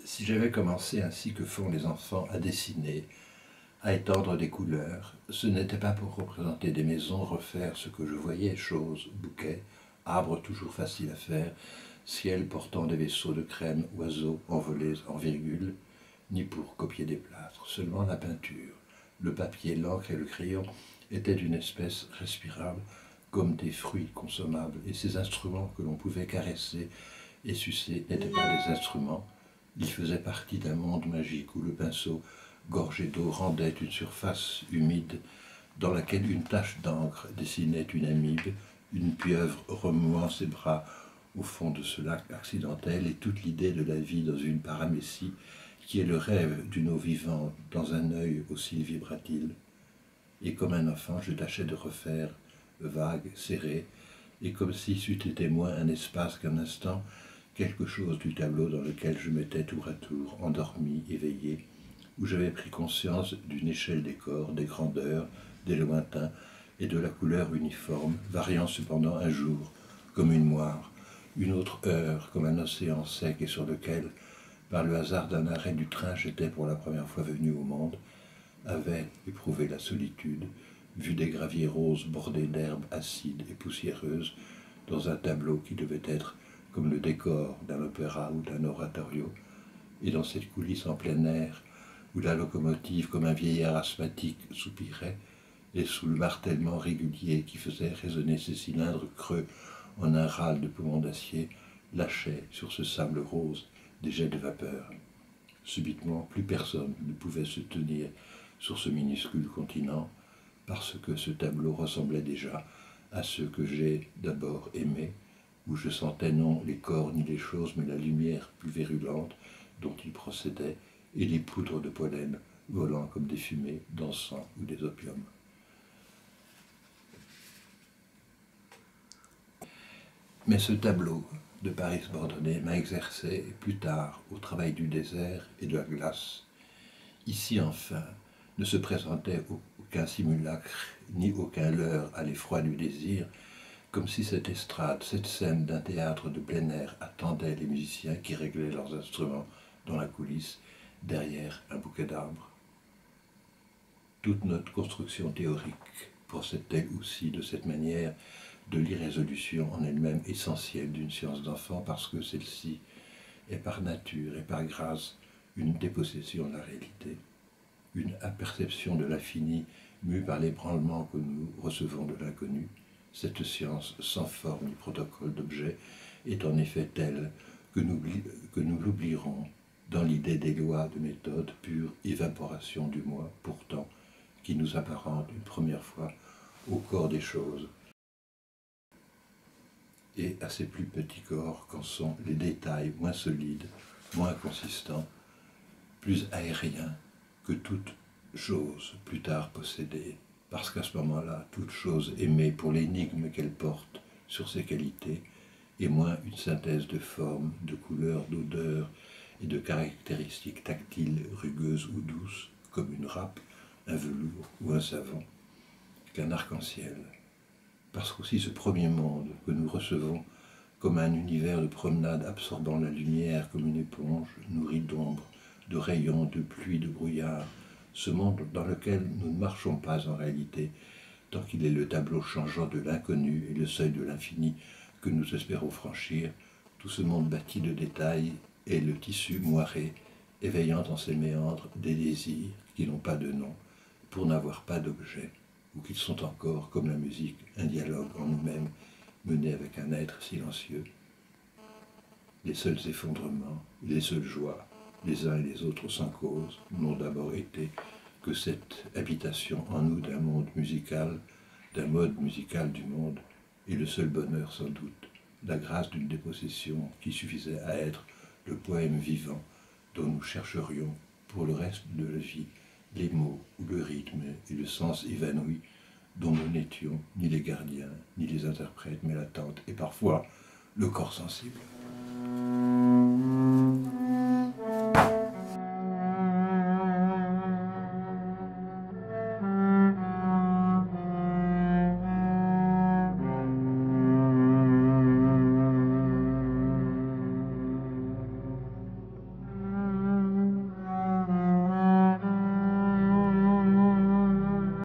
Si j'avais commencé ainsi que font les enfants à dessiner, à étendre des couleurs, ce n'était pas pour représenter des maisons, refaire ce que je voyais, choses, bouquets, arbres toujours faciles à faire, ciel portant des vaisseaux de crème, oiseaux envolés en virgule, ni pour copier des plâtres, seulement la peinture. Le papier, l'encre et le crayon étaient d'une espèce respirable, comme des fruits consommables, et ces instruments que l'on pouvait caresser et sucer n'étaient pas des instruments, ils faisaient partie d'un monde magique où le pinceau, gorgé d'eau, rendait une surface humide dans laquelle une tache d'encre dessinait une amibe, une pieuvre remuant ses bras au fond de ce lac accidentel, et toute l'idée de la vie dans une paramécie qui est le rêve d'une eau vivante dans un œil aussi vibratile. Et comme un enfant, je tâchais de refaire, vague, serré, et comme si c'eût été moins un espace qu'un instant, quelque chose du tableau dans lequel je m'étais tour à tour endormi, éveillé, où j'avais pris conscience d'une échelle des corps, des grandeurs, des lointains, et de la couleur uniforme, variant cependant un jour comme une moire, une autre heure comme un océan sec et sur lequel, par le hasard d'un arrêt du train, j'étais pour la première fois venu au monde, avait éprouvé la solitude, vu des graviers roses bordés d'herbes acides et poussiéreuses, dans un tableau qui devait être comme le décor d'un opéra ou d'un oratorio, et dans cette coulisse en plein air, où la locomotive, comme un vieillard asthmatique, soupirait, et sous le martèlement régulier qui faisait résonner ses cylindres creux en un râle de poumon d'acier, lâchait sur ce sable rose des jets de vapeur. Subitement, plus personne ne pouvait se tenir sur ce minuscule continent, parce que ce tableau ressemblait déjà à ceux que j'ai d'abord aimés, où je sentais non les corps ni les choses, mais la lumière plus virulente dont il procédait, et les poudres de pollen volant comme des fumées, d'encens ou des opiums. Mais ce tableau de Paris Bordonnais m'a exercé plus tard au travail du désert et de la glace. Ici enfin ne se présentait aucun simulacre, ni aucun leurre à l'effroi du désir, comme si cette estrade, cette scène d'un théâtre de plein air attendait les musiciens qui réglaient leurs instruments dans la coulisse, derrière un bouquet d'arbres. Toute notre construction théorique procède-t-elle aussi de cette manière de l'irrésolution en elle-même essentielle d'une science d'enfant, parce que celle-ci est par nature et par grâce une dépossession de la réalité, une aperception de l'infini mue par l'ébranlement que nous recevons de l'inconnu. Cette science sans forme ni protocole d'objet est en effet telle que nous l'oublierons dans l'idée des lois de méthode, pure évaporation du moi, pourtant, qui nous apparente une première fois au corps des choses et à ces plus petits corps qu'en sont les détails moins solides, moins consistants, plus aériens que toute chose plus tard possédée, parce qu'à ce moment-là, toute chose aimée pour l'énigme qu'elle porte sur ses qualités est moins une synthèse de formes, de couleurs, d'odeurs et de caractéristiques tactiles, rugueuses ou douces, comme une râpe, un velours ou un savon, qu'un arc-en-ciel. Parce qu'aussi ce premier monde que nous recevons comme un univers de promenade absorbant la lumière comme une éponge, nourrie d'ombre, de rayons, de pluie, de brouillard, ce monde dans lequel nous ne marchons pas en réalité, tant qu'il est le tableau changeant de l'inconnu et le seuil de l'infini que nous espérons franchir, tout ce monde bâti de détails est le tissu moiré, éveillant en ses méandres des désirs qui n'ont pas de nom, pour n'avoir pas d'objet, ou qu'ils sont encore, comme la musique, un dialogue en nous-mêmes, mené avec un être silencieux. Les seuls effondrements, les seules joies, les uns et les autres sans cause, n'ont d'abord été que cette habitation en nous d'un monde musical, d'un mode musical du monde, et le seul bonheur sans doute, la grâce d'une dépossession qui suffisait à être le poème vivant dont nous chercherions pour le reste de la vie les mots ou le rythme et le sens évanoui dont nous n'étions ni les gardiens, ni les interprètes, mais l'attente et parfois le corps sensible.